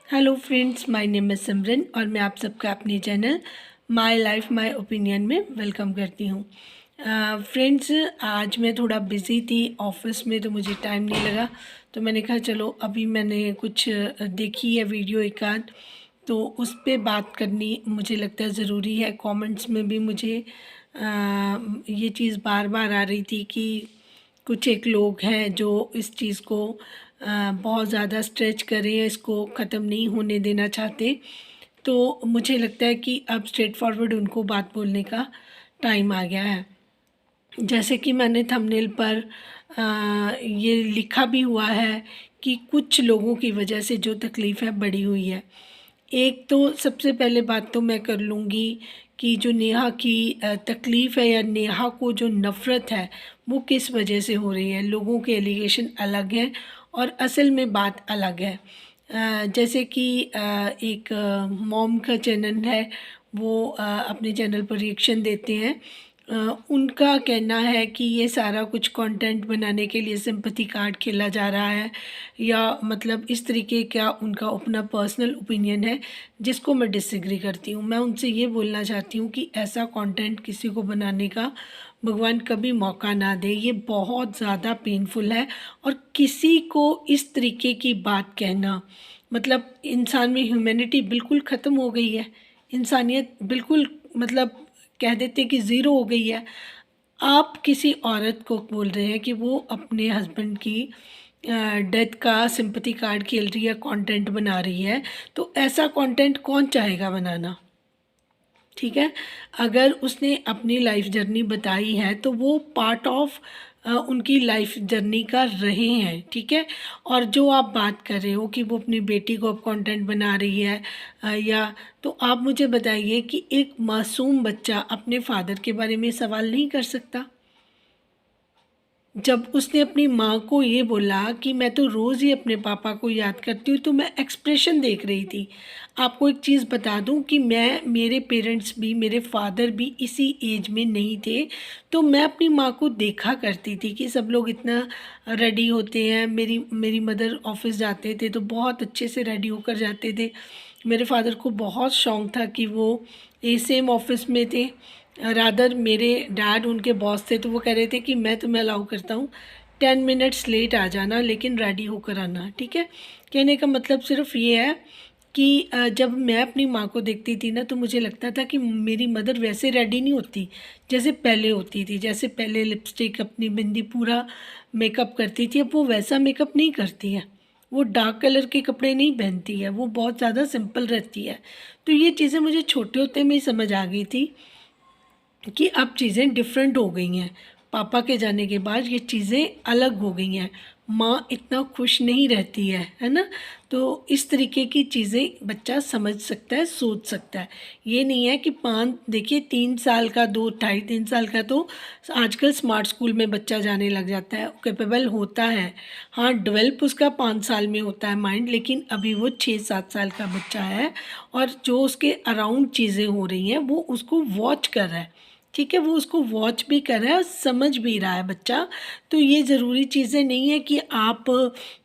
Hello friends, my name is Simran और मैं आप सबका अपने channel my life my opinion में वेलकम करती हूँ। फ्रेंड्स, आज मैं थोड़ा बिज़ी थी ऑफिस में, तो मुझे टाइम नहीं लगा। तो मैंने कहा चलो अभी मैंने कुछ देखी है वीडियो एक आध, तो उस पे बात करनी मुझे लगता है ज़रूरी है। कमेंट्स में भी मुझे ये चीज़ बार बार आ रही थी कि कुछ एक लोग हैं जो इस चीज़ को बहुत ज़्यादा स्ट्रेच कर रहे हैं, इसको ख़त्म नहीं होने देना चाहते। तो मुझे लगता है कि अब स्ट्रेट फॉरवर्ड उनको बात बोलने का टाइम आ गया है। जैसे कि मैंने थंबनेल पर ये लिखा भी हुआ है कि कुछ लोगों की वजह से जो तकलीफ़ है बढ़ी हुई है। एक तो सबसे पहले बात तो मैं कर लूँगी कि जो नेहा की तकलीफ़ है या नेहा को जो नफ़रत है, वो किस वजह से हो रही है। लोगों के एलिगेशन अलग हैं और असल में बात अलग है। जैसे कि एक मॉम का चैनल है, वो अपने चैनल पर रिएक्शन देते हैं। उनका कहना है कि ये सारा कुछ कंटेंट बनाने के लिए सिंपैथी कार्ड खेला जा रहा है, या मतलब इस तरीके का उनका अपना पर्सनल ओपिनियन है, जिसको मैं डिसएग्री करती हूँ। मैं उनसे ये बोलना चाहती हूँ कि ऐसा कंटेंट किसी को बनाने का भगवान कभी मौका ना दे। ये बहुत ज़्यादा पेनफुल है। और किसी को इस तरीके की बात कहना, मतलब इंसान में ह्यूमैनिटी बिल्कुल ख़त्म हो गई है। इंसानियत बिल्कुल, मतलब कह देते कि ज़ीरो हो गई है। आप किसी औरत को बोल रहे हैं कि वो अपने हस्बैंड की डेथ का सिंपैथी कार्ड खेल रही है, कंटेंट बना रही है। तो ऐसा कंटेंट कौन चाहेगा बनाना? ठीक है, अगर उसने अपनी लाइफ जर्नी बताई है तो वो पार्ट ऑफ उनकी लाइफ जर्नी का रहे हैं, ठीक है। और जो आप बात कर रहे हो कि वो अपनी बेटी को अब कंटेंट बना रही है, या तो आप मुझे बताइए कि एक मासूम बच्चा अपने फादर के बारे में सवाल नहीं कर सकता? जब उसने अपनी माँ को ये बोला कि मैं तो रोज़ ही अपने पापा को याद करती हूँ, तो मैं एक्सप्रेशन देख रही थी। आपको एक चीज़ बता दूँ कि मेरे पेरेंट्स भी, मेरे फादर भी इसी एज में नहीं थे, तो मैं अपनी माँ को देखा करती थी कि सब लोग इतना रेडी होते हैं। मेरी मेरी मदर ऑफिस जाते थे तो बहुत अच्छे से रेडी होकर जाते थे। मेरे फादर को बहुत शौक था कि वो सेम ऑफिस में थे। रादर मेरे डैड उनके बॉस थे, तो वो कह रहे थे कि मैं तुम्हें अलाउ करता हूँ 10 मिनट्स लेट आ जाना, लेकिन रेडी होकर आना, ठीक है। कहने का मतलब सिर्फ ये है कि जब मैं अपनी माँ को देखती थी ना, तो मुझे लगता था कि मेरी मदर वैसे रेडी नहीं होती जैसे पहले होती थी। जैसे पहले लिपस्टिक, अपनी बिंदी, पूरा मेकअप करती थी, अब वो वैसा मेकअप नहीं करती है। वो डार्क कलर के कपड़े नहीं पहनती है, वो बहुत ज़्यादा सिंपल रहती है। तो ये चीज़ें मुझे छोटे होते में ही समझ आ गई थी कि अब चीज़ें डिफरेंट हो गई हैं। पापा के जाने के बाद ये चीज़ें अलग हो गई हैं। माँ इतना खुश नहीं रहती है ना? तो इस तरीके की चीज़ें बच्चा समझ सकता है, सोच सकता है। ये नहीं है कि 5, देखिए 3 साल का, 2 ढाई 3 साल का तो आजकल स्मार्ट स्कूल में बच्चा जाने लग जाता है, कैपेबल होता है। हाँ, डेवलप उसका 5 साल में होता है माइंड, लेकिन अभी वो 6-7 साल का बच्चा है। और जो उसके अराउंड चीज़ें हो रही हैं वो उसको वॉच कर रहा है, ठीक है। वो उसको वॉच भी कर रहा है और समझ भी रहा है बच्चा। तो ये ज़रूरी चीज़ें नहीं है कि आप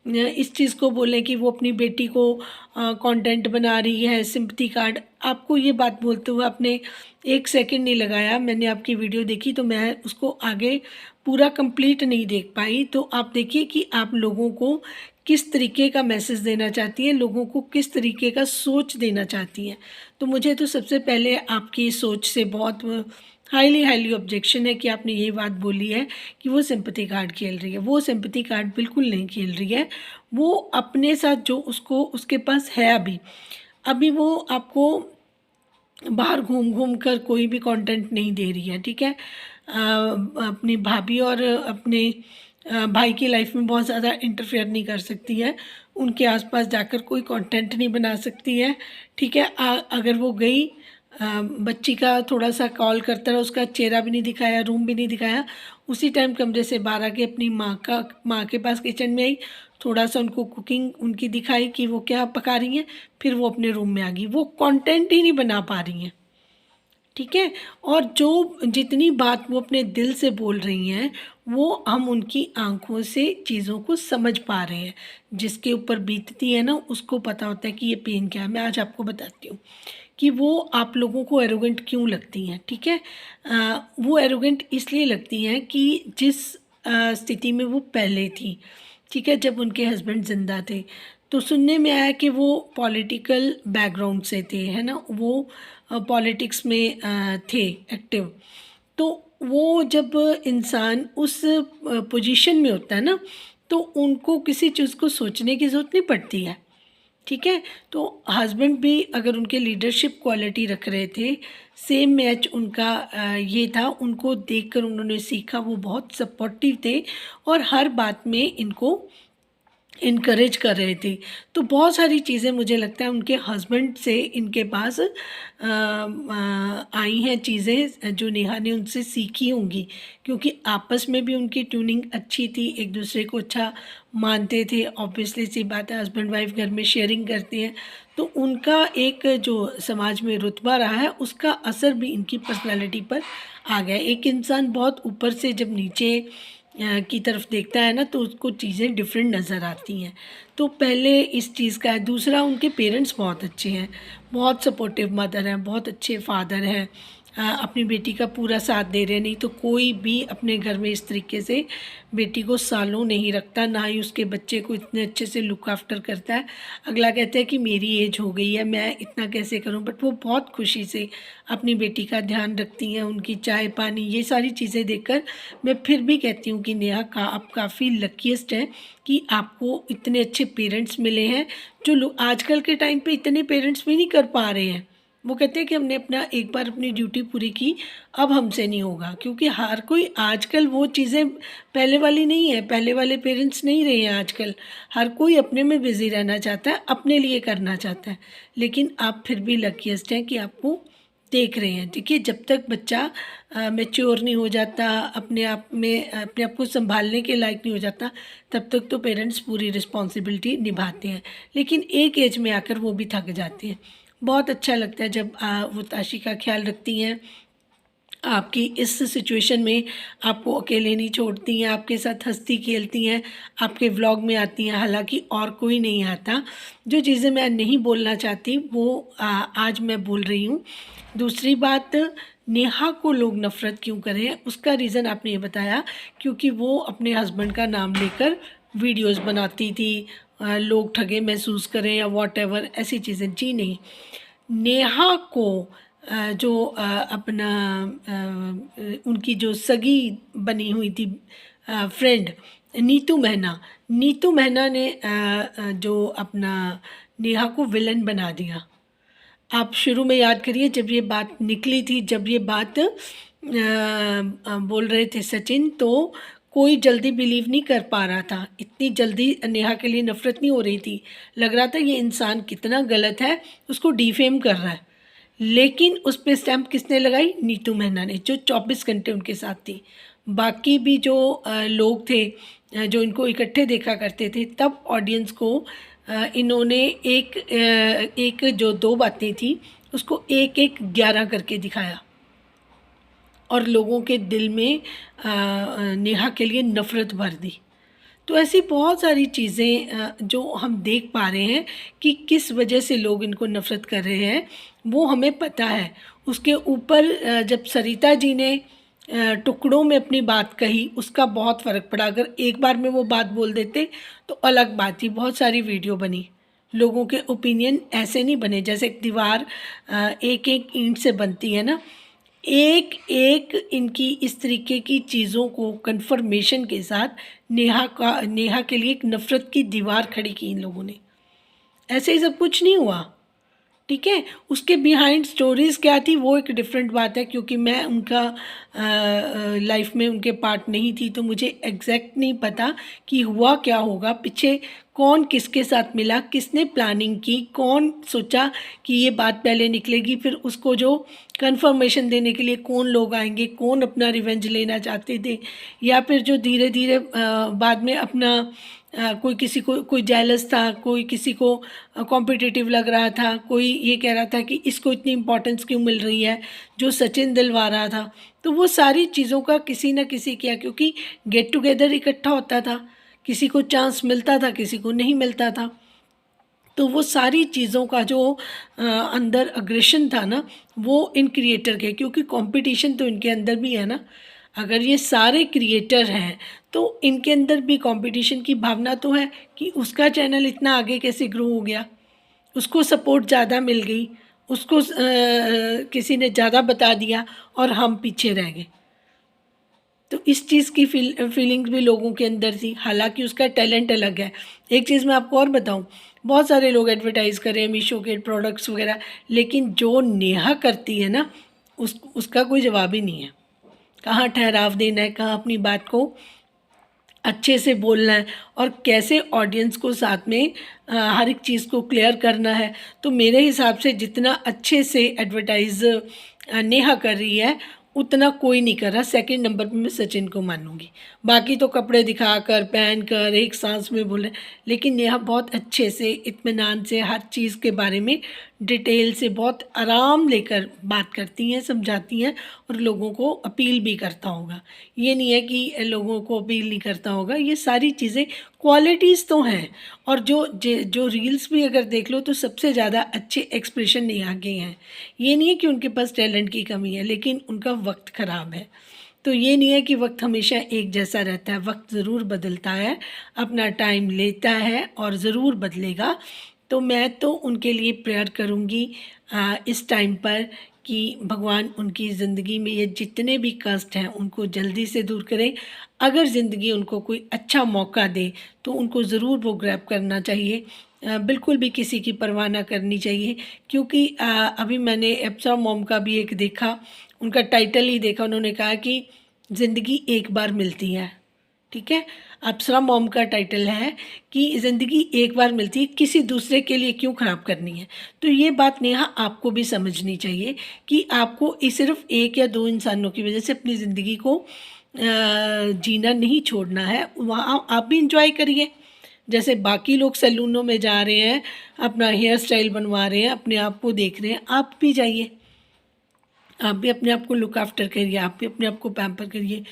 इस चीज़ को बोलें कि वो अपनी बेटी को कंटेंट बना रही है, सिंपैथी कार्ड। आपको ये बात बोलते हुए आपने 1 सेकंड नहीं लगाया। मैंने आपकी वीडियो देखी तो मैं उसको आगे पूरा कंप्लीट नहीं देख पाई। तो आप देखिए कि आप लोगों को किस तरीके का मैसेज देना चाहती हैं, लोगों को किस तरीके का सोच देना चाहती हैं। तो मुझे तो सबसे पहले आपकी सोच से बहुत हाईली हाईली ऑब्जेक्शन है कि आपने ये बात बोली है कि वो सिंपैथी कार्ड खेल रही है। वो सिंपैथी कार्ड बिल्कुल नहीं खेल रही है। वो अपने साथ जो उसको उसके पास है अभी, अभी वो आपको बाहर घूम घूम कर कोई भी कंटेंट नहीं दे रही है, ठीक है। अपनी भाभी और अपने भाई की लाइफ में बहुत ज़्यादा इंटरफेयर नहीं कर सकती है। उनके आसपास जाकर कोई कंटेंट नहीं बना सकती है, ठीक है। अगर वो गई, बच्ची का थोड़ा सा कॉल करता रहा, उसका चेहरा भी नहीं दिखाया, रूम भी नहीं दिखाया, उसी टाइम कमरे से बाहर आके अपनी माँ के पास किचन में आई, थोड़ा सा उनको कुकिंग उनकी दिखाई कि वो क्या पका रही हैं, फिर वो अपने रूम में आ गई। वो कंटेंट ही नहीं बना पा रही हैं, ठीक है। और जो जितनी बात वो अपने दिल से बोल रही हैं, वो हम उनकी आँखों से चीज़ों को समझ पा रहे हैं। जिसके ऊपर बीतती है ना, उसको पता होता है कि ये पेन क्या है। मैं आज आपको बताती हूँ कि वो आप लोगों को एरोगेंट क्यों लगती हैं, ठीक है। वो एरोगेंट इसलिए लगती हैं कि जिस स्थिति में वो पहले थी, ठीक है, जब उनके हस्बैंड ज़िंदा थे, तो सुनने में आया कि वो पॉलिटिकल बैकग्राउंड से थे, है ना, वो पॉलिटिक्स में थे एक्टिव। तो वो जब इंसान उस पोजीशन में होता है ना, तो उनको किसी चीज़ को सोचने की ज़रूरत नहीं पड़ती है, ठीक है। तो हस्बैंड भी अगर उनके लीडरशिप क्वालिटी रख रहे थे, सेम मैच उनका ये था, उनको देखकर उन्होंने सीखा, वो बहुत सपोर्टिव थे और हर बात में इनको इनकरेज कर रहे थे। तो बहुत सारी चीज़ें मुझे लगता है उनके हस्बैंड से इनके पास आई हैं चीज़ें जो नेहा ने उनसे सीखी होंगी, क्योंकि आपस में भी उनकी ट्यूनिंग अच्छी थी, एक दूसरे को अच्छा मानते थे। ऑब्वियसली सी बात है, हस्बैंड वाइफ घर में शेयरिंग करते हैं, तो उनका एक जो समाज में रुतबा रहा है उसका असर भी इनकी पर्सनैलिटी पर आ गया। एक इंसान बहुत ऊपर से जब नीचे की तरफ देखता है ना, तो उसको चीज़ें डिफरेंट नज़र आती हैं। तो पहले इस चीज़ का है। दूसरा, उनके पेरेंट्स बहुत अच्छे हैं, बहुत सपोर्टिव मदर हैं, बहुत अच्छे फादर हैं, अपनी बेटी का पूरा साथ दे रहे हैं। नहीं तो कोई भी अपने घर में इस तरीके से बेटी को सालों नहीं रखता, ना ही उसके बच्चे को इतने अच्छे से लुक आफ्टर करता है। अगला कहता है कि मेरी एज हो गई है, मैं इतना कैसे करूं, बट वो बहुत खुशी से अपनी बेटी का ध्यान रखती हैं, उनकी चाय पानी, ये सारी चीज़ें देखकर मैं फिर भी कहती हूँ कि नेहा का आप काफ़ी लकीएस्ट हैं कि आपको इतने अच्छे पेरेंट्स मिले हैं। जो लोग आजकल के टाइम पे इतने पेरेंट्स भी नहीं कर पा रहे हैं। वो कहते हैं कि हमने अपना एक बार अपनी ड्यूटी पूरी की, अब हमसे नहीं होगा, क्योंकि हर कोई आजकल वो चीज़ें पहले वाली नहीं है, पहले वाले पेरेंट्स नहीं रहे हैं आजकल। हर कोई अपने में बिज़ी रहना चाहता है, अपने लिए करना चाहता है। लेकिन आप फिर भी लकीएस्ट हैं कि आपको देख रहे हैं। देखिए, जब तक बच्चा मैच्योर नहीं हो जाता, अपने आप में अपने आप को संभालने के लायक नहीं हो जाता, तब तक तो पेरेंट्स पूरी रिस्पॉन्सिबिलिटी निभाते हैं। लेकिन एक एज में आकर वो भी थक जाते हैं। बहुत अच्छा लगता है जब वो ताशी का ख्याल रखती हैं, आपकी इस सिचुएशन में आपको अकेले नहीं छोड़ती हैं, आपके साथ हंसती खेलती हैं, आपके व्लॉग में आती हैं, हालांकि और कोई नहीं आता। जो चीज़ें मैं नहीं बोलना चाहती वो आज मैं बोल रही हूँ। दूसरी बात, नेहा को लोग नफ़रत क्यों करें, उसका रीज़न आपने ये बताया, क्योंकि वो अपने हस्बैंड का नाम लेकर वीडियोस बनाती थी, लोग ठगे महसूस करें या वॉटएवर ऐसी चीज़ें। जी नहीं, नेहा को जो अपना उनकी जो सगी बनी हुई थी फ्रेंड नीतू महना ने जो अपना नेहा को विलन बना दिया। आप शुरू में याद करिए, जब ये बात निकली थी, जब ये बात बोल रहे थे सचिन, तो कोई जल्दी बिलीव नहीं कर पा रहा था। इतनी जल्दी नेहा के लिए नफ़रत नहीं हो रही थी, लग रहा था ये इंसान कितना गलत है, उसको डिफेम कर रहा है। लेकिन उस पे स्टैम्प किसने लगाई? नीतू महना ने, जो 24 घंटे उनके साथ थी। बाकी भी जो लोग थे जो इनको इकट्ठे देखा करते थे, तब ऑडियंस को इन्होंने एक जो दो बातें थी उसको एक एक 11 करके दिखाया और लोगों के दिल में नेहा के लिए नफ़रत भर दी। तो ऐसी बहुत सारी चीज़ें जो हम देख पा रहे हैं कि किस वजह से लोग इनको नफ़रत कर रहे हैं, वो हमें पता है। उसके ऊपर जब सरिता जी ने टुकड़ों में अपनी बात कही, उसका बहुत फ़र्क पड़ा। अगर एक बार में वो बात बोल देते तो अलग बात थी, बहुत सारी वीडियो बनी। लोगों के ओपिनियन ऐसे नहीं बने जैसे एक दीवार एक एक ईंट से बनती है ना, एक एक इनकी इस तरीके की चीज़ों को कंफर्मेशन के साथ नेहा के लिए एक नफ़रत की दीवार खड़ी की इन लोगों ने। ऐसे ही सब कुछ नहीं हुआ, ठीक है। उसके बिहाइंड स्टोरीज़ क्या थी वो एक डिफरेंट बात है, क्योंकि मैं उनका लाइफ में उनके पार्ट नहीं थी, तो मुझे एग्जैक्ट नहीं पता कि हुआ क्या होगा पीछे, कौन किसके साथ मिला, किसने प्लानिंग की, कौन सोचा कि ये बात पहले निकलेगी, फिर उसको जो कंफर्मेशन देने के लिए कौन लोग आएंगे, कौन अपना रिवेंज लेना चाहते थे, या फिर जो धीरे धीरे बाद में अपना कोई किसी को कोई जेलस था, कोई किसी को कॉम्पिटिटिव लग रहा था, कोई ये कह रहा था कि इसको इतनी इम्पोर्टेंस क्यों मिल रही है जो सचिन दिलवा रहा था। तो वो सारी चीज़ों का किसी न किसी किया, क्योंकि गेट टुगेदर इकट्ठा होता था, किसी को चांस मिलता था, किसी को नहीं मिलता था। तो वो सारी चीज़ों का जो अंदर अग्रेशन था ना, वो इन क्रिएटर के, क्योंकि कंपटीशन तो इनके अंदर भी है ना। अगर ये सारे क्रिएटर हैं तो इनके अंदर भी कंपटीशन की भावना तो है कि उसका चैनल इतना आगे कैसे ग्रो हो गया, उसको सपोर्ट ज़्यादा मिल गई, उसको किसी ने ज़्यादा बता दिया और हम पीछे रह गए। तो इस चीज़ की फीलिंग्स भी लोगों के अंदर थी, हालांकि उसका टैलेंट अलग है। एक चीज़ मैं आपको और बताऊं, बहुत सारे लोग एडवर्टाइज़ कर रहे हैं मीशो के प्रोडक्ट्स वगैरह, लेकिन जो नेहा करती है ना, उसका कोई जवाब ही नहीं है। कहाँ ठहराव देना है, कहाँ अपनी बात को अच्छे से बोलना है और कैसे ऑडियंस को साथ में हर एक चीज़ को क्लियर करना है। तो मेरे हिसाब से जितना अच्छे से एडवर्टाइज़ नेहा कर रही है, उतना कोई नहीं कर रहा। सेकंड नंबर पे मैं सचिन को मानूंगी। बाकी तो कपड़े दिखाकर पहन कर एक सांस में बोले, लेकिन नेहा बहुत अच्छे से इत्मीनान से हर चीज़ के बारे में डिटेल से बहुत आराम लेकर बात करती हैं, समझाती हैं और लोगों को अपील भी करता होगा। ये नहीं है कि लोगों को अपील नहीं करता होगा। ये सारी चीज़ें क्वालिटीज़ तो हैं। और जो रील्स भी अगर देख लो तो सबसे ज़्यादा अच्छे एक्सप्रेशन नेहा के हैं। ये नहीं है कि उनके पास टैलेंट की कमी है, लेकिन उनका वक्त ख़राब है। तो ये नहीं है कि वक्त हमेशा एक जैसा रहता है, वक्त ज़रूर बदलता है, अपना टाइम लेता है और ज़रूर बदलेगा। तो मैं तो उनके लिए प्रेयर करूँगी इस टाइम पर कि भगवान उनकी ज़िंदगी में ये जितने भी कष्ट हैं उनको जल्दी से दूर करें। अगर ज़िंदगी उनको कोई अच्छा मौका दे तो उनको ज़रूर वो ग्रैब करना चाहिए। बिल्कुल भी किसी की परवाह ना करनी चाहिए, क्योंकि अभी मैंने अप्सरा मॉम का भी एक देखा, उनका टाइटल ही देखा, उन्होंने कहा कि ज़िंदगी एक बार मिलती है। ठीक है, अप्सरा मॉम का टाइटल है कि ज़िंदगी एक बार मिलती है, किसी दूसरे के लिए क्यों ख़राब करनी है। तो ये बात नेहा आपको भी समझनी चाहिए कि आपको सिर्फ एक या दो इंसानों की वजह से अपनी ज़िंदगी को जीना नहीं छोड़ना है। वहाँ आप भी इंजॉय करिए, जैसे बाकी लोग सैलूनों में जा रहे हैं, अपना हेयर स्टाइल बनवा रहे हैं, अपने आप को देख रहे हैं, आप भी जाइए, आप भी अपने आप को लुक आफ्टर करिए, आप भी अपने आप को पैम्पर करिए,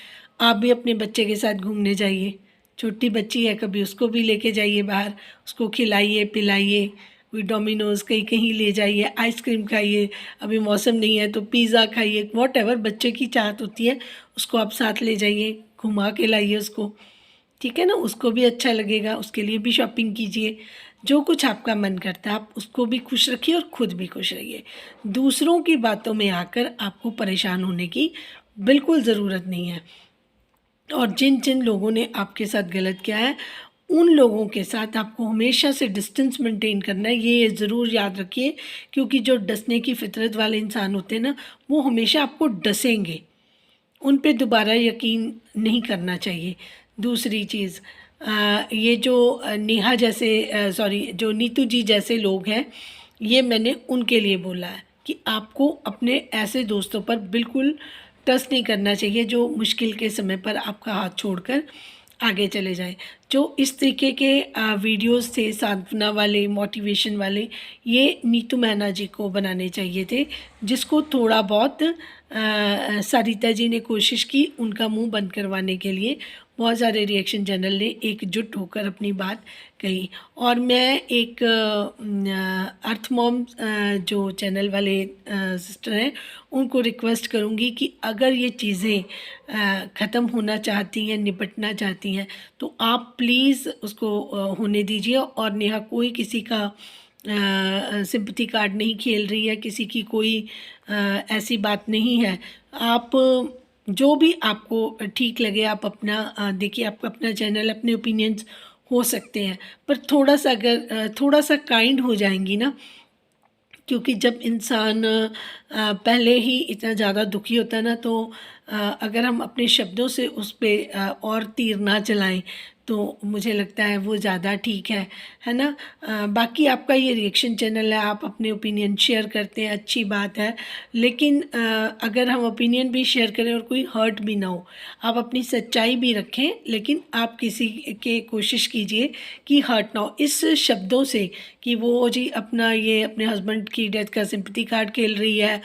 आप भी अपने बच्चे के साथ घूमने जाइए। छोटी बच्ची है, कभी उसको भी लेके जाइए बाहर, उसको खिलाइए पिलाइए, कोई डोमिनोज़ कहीं कहीं ले जाइए, आइसक्रीम खाइए, अभी मौसम नहीं है तो पिज़्ज़ा खाइए, वॉटेवर बच्चे की चाहत होती है उसको आप साथ ले जाइए, घुमा के लाइए उसको। ठीक है ना, उसको भी अच्छा लगेगा, उसके लिए भी शॉपिंग कीजिए। जो कुछ आपका मन करता है आप उसको भी खुश रखिए और खुद भी खुश रहिए। दूसरों की बातों में आकर आपको परेशान होने की बिल्कुल ज़रूरत नहीं है। और जिन जिन लोगों ने आपके साथ गलत किया है, उन लोगों के साथ आपको हमेशा से डिस्टेंस मेंटेन करना है, ये ज़रूर याद रखिए। क्योंकि जो डसने की फितरत वाले इंसान होते हैं ना, वो हमेशा आपको डसेंगे, उन पे दोबारा यकीन नहीं करना चाहिए। दूसरी चीज़, ये जो नेहा जैसे सॉरी जो नीतू जी जैसे लोग हैं, ये मैंने उनके लिए बोला है कि आपको अपने ऐसे दोस्तों पर बिल्कुल ट्रस्ट नहीं करना चाहिए जो मुश्किल के समय पर आपका हाथ छोड़कर आगे चले जाएं। जो इस तरीके के वीडियोस थे सांत्वना वाले, मोटिवेशन वाले, ये नीतू मैना जी को बनाने चाहिए थे, जिसको थोड़ा बहुत सरिता जी ने कोशिश की उनका मुंह बंद करवाने के लिए। बहुत सारे रिएक्शन चैनल ने एकजुट होकर अपनी बात कही। और मैं एक अर्थ मॉम जो चैनल वाले सिस्टर हैं, उनको रिक्वेस्ट करूँगी कि अगर ये चीज़ें ख़त्म होना चाहती हैं, निपटना चाहती हैं, तो आप प्लीज़ उसको होने दीजिए। और नेहा कोई किसी का सिंपैथी कार्ड नहीं खेल रही है, किसी की कोई ऐसी बात नहीं है। आप जो भी आपको ठीक लगे आप अपना देखिए, आपका अपना चैनल, अपने ओपिनियंस हो सकते हैं, पर थोड़ा सा अगर थोड़ा सा काइंड हो जाएंगी ना, क्योंकि जब इंसान पहले ही इतना ज़्यादा दुखी होता है ना, तो अगर हम अपने शब्दों से उस पर और तीर ना चलाएं तो मुझे लगता है वो ज़्यादा ठीक है ना। बाकी आपका ये रिएक्शन चैनल है, आप अपने ओपिनियन शेयर करते हैं, अच्छी बात है, लेकिन अगर हम ओपिनियन भी शेयर करें और कोई हर्ट भी ना हो, आप अपनी सच्चाई भी रखें, लेकिन आप किसी के कोशिश कीजिए कि हर्ट ना हो इस शब्दों से कि वो जी अपना ये अपने हस्बैंड की डेथ का सिंपैथी कार्ड खेल रही है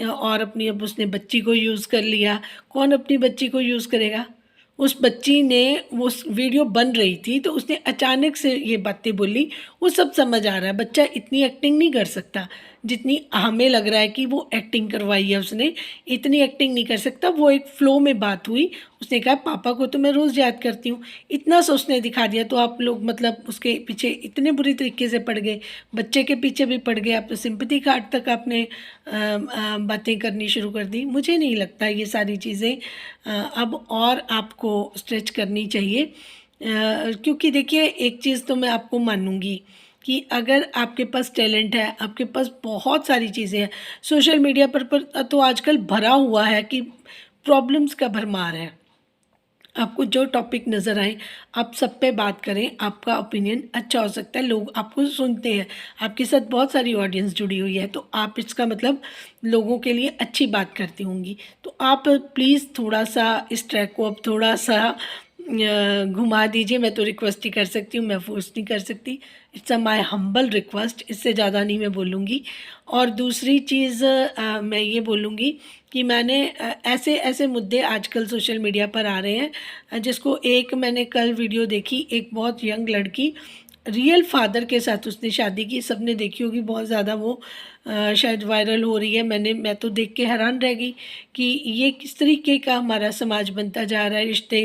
और अपनी अब उसने बच्ची को यूज़ कर लिया। कौन अपनी बच्ची को यूज़ करेगा? उस बच्ची ने वो वीडियो बन रही थी तो उसने अचानक से ये बातें बोली, वो सब समझ आ रहा है। बच्चा इतनी एक्टिंग नहीं कर सकता जितनी हमें लग रहा है कि वो एक्टिंग करवाई है उसने, इतनी एक्टिंग नहीं कर सकता। वो एक फ़्लो में बात हुई, उसने कहा पापा को तो मैं रोज़ याद करती हूँ, इतना सा उसने दिखा दिया तो आप लोग मतलब उसके पीछे इतने बुरी तरीके से पड़ गए, बच्चे के पीछे भी पड़ गए, आप सिंपैथी कार्ड तक आपने बातें करनी शुरू कर दी। मुझे नहीं लगता ये सारी चीज़ें अब और आपको स्ट्रेच करनी चाहिए, क्योंकि देखिए एक चीज़ तो मैं आपको मानूँगी कि अगर आपके पास टैलेंट है, आपके पास बहुत सारी चीज़ें हैं, सोशल मीडिया पर तो आजकल भरा हुआ है कि प्रॉब्लम्स का भरमार है। आपको जो टॉपिक नज़र आए आप सब पे बात करें, आपका ओपिनियन अच्छा हो सकता है, लोग आपको सुनते हैं, आपके साथ बहुत सारी ऑडियंस जुड़ी हुई है, तो आप इसका मतलब लोगों के लिए अच्छी बात करती होंगी। तो आप प्लीज़ थोड़ा-सा इस ट्रैक को अब थोड़ा-सा घुमा दीजिए। मैं तो रिक्वेस्ट ही कर सकती हूँ, मैं फ़ोर्स नहीं कर सकती। इट्स माय हम्बल रिक्वेस्ट, इससे ज़्यादा नहीं मैं बोलूँगी। और दूसरी चीज़ मैं ये बोलूँगी कि मैंने ऐसे ऐसे मुद्दे आजकल सोशल मीडिया पर आ रहे हैं, जिसको एक मैंने कल वीडियो देखी, एक बहुत यंग लड़की रियल फादर के साथ उसने शादी की, सबने देखी होगी, बहुत ज़्यादा वो शायद वायरल हो रही है। मैं तो देख के हैरान रह गई कि ये किस तरीके का हमारा समाज बनता जा रहा है। रिश्ते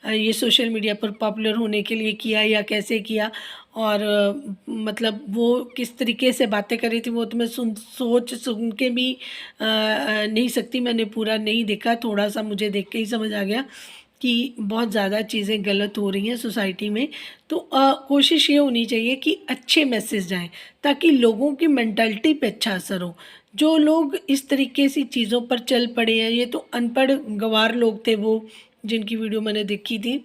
ये सोशल मीडिया पर पॉपुलर होने के लिए किया या कैसे किया, और मतलब वो किस तरीके से बातें कर रही थी वो तो मैं सुन के भी नहीं सकती। मैंने पूरा नहीं देखा, थोड़ा सा मुझे देख के ही समझ आ गया कि बहुत ज़्यादा चीज़ें गलत हो रही हैं सोसाइटी में। तो कोशिश ये होनी चाहिए कि अच्छे मैसेज जाएँ ताकि लोगों की मेंटालिटी पे अच्छा असर हो। जो लोग इस तरीके से चीज़ों पर चल पड़े हैं, ये तो अनपढ़ गँवार लोग थे वो, जिनकी वीडियो मैंने देखी थी,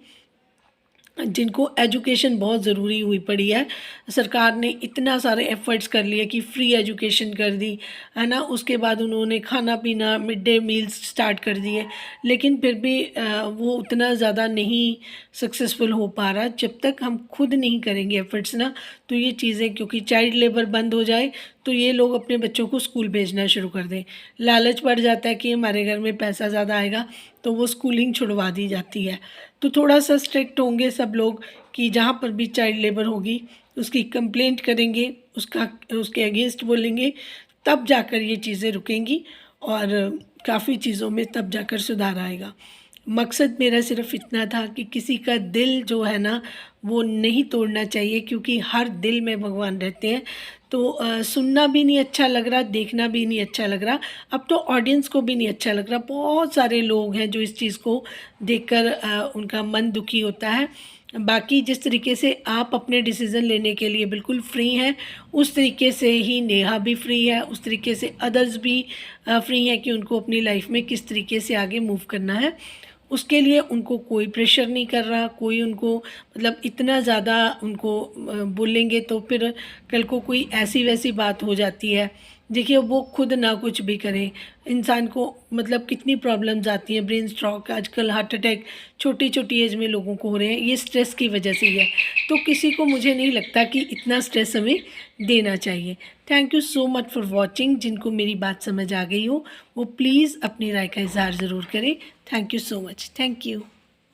जिनको एजुकेशन बहुत ज़रूरी हुई पड़ी है। सरकार ने इतना सारे एफ़र्ट्स कर लिए कि फ्री एजुकेशन कर दी, है ना? उसके बाद उन्होंने खाना-पीना मिड डे मील्स स्टार्ट कर दिए, लेकिन फिर भी वो उतना ज़्यादा नहीं सक्सेसफुल हो पा रहा। जब तक हम खुद नहीं करेंगे एफ़र्ट्स ना, तो ये चीज़ें, क्योंकि चाइल्ड लेबर बंद हो जाए, तो ये लोग अपने बच्चों को स्कूल भेजना शुरू कर दें। लालच बढ़ जाता है कि हमारे घर में पैसा ज़्यादा आएगा, तो वो स्कूलिंग छुड़वा दी जाती है। तो थोड़ा-सा स्ट्रिक्ट होंगे सब लोग कि जहाँ पर भी चाइल्ड लेबर होगी, उसकी कंप्लेंट करेंगे, उसके अगेंस्ट बोलेंगे, तब जाकर ये चीज़ें रुकेंगी और काफ़ी चीज़ों में तब जाकर सुधार आएगा। मकसद मेरा सिर्फ़ इतना था कि किसी का दिल जो है ना, वो नहीं तोड़ना चाहिए, क्योंकि हर दिल में भगवान रहते हैं। तो सुनना भी नहीं अच्छा लग रहा, देखना भी नहीं अच्छा लग रहा, अब तो ऑडियंस को भी नहीं अच्छा लग रहा। बहुत सारे लोग हैं जो इस चीज़ को देखकर उनका मन दुखी होता है। बाकी जिस तरीके से आप अपने डिसीज़न लेने के लिए बिल्कुल फ्री हैं, उस तरीके से ही नेहा भी फ्री है, उस तरीके से अदर्स भी फ्री हैं कि उनको अपनी लाइफ में किस तरीके से आगे मूव करना है। उसके लिए उनको कोई प्रेशर नहीं कर रहा, कोई उनको मतलब इतना ज़्यादा उनको बोलेंगे तो फिर कल को कोई ऐसी-वैसी बात हो जाती है। देखिए वो खुद ना कुछ भी करें, इंसान को मतलब कितनी प्रॉब्लम्स आती हैं, ब्रेन स्ट्रोक, आजकल हार्ट अटैक छोटी-छोटी एज में लोगों को हो रहे हैं, ये स्ट्रेस की वजह से ही है। तो किसी को मुझे नहीं लगता कि इतना स्ट्रेस हमें देना चाहिए। Thank you so much for watching. जिनको मेरी बात समझ आ गई हो, वो प्लीज़ अपनी राय का इज़हार ज़रूर करें। Thank you so much. Thank you.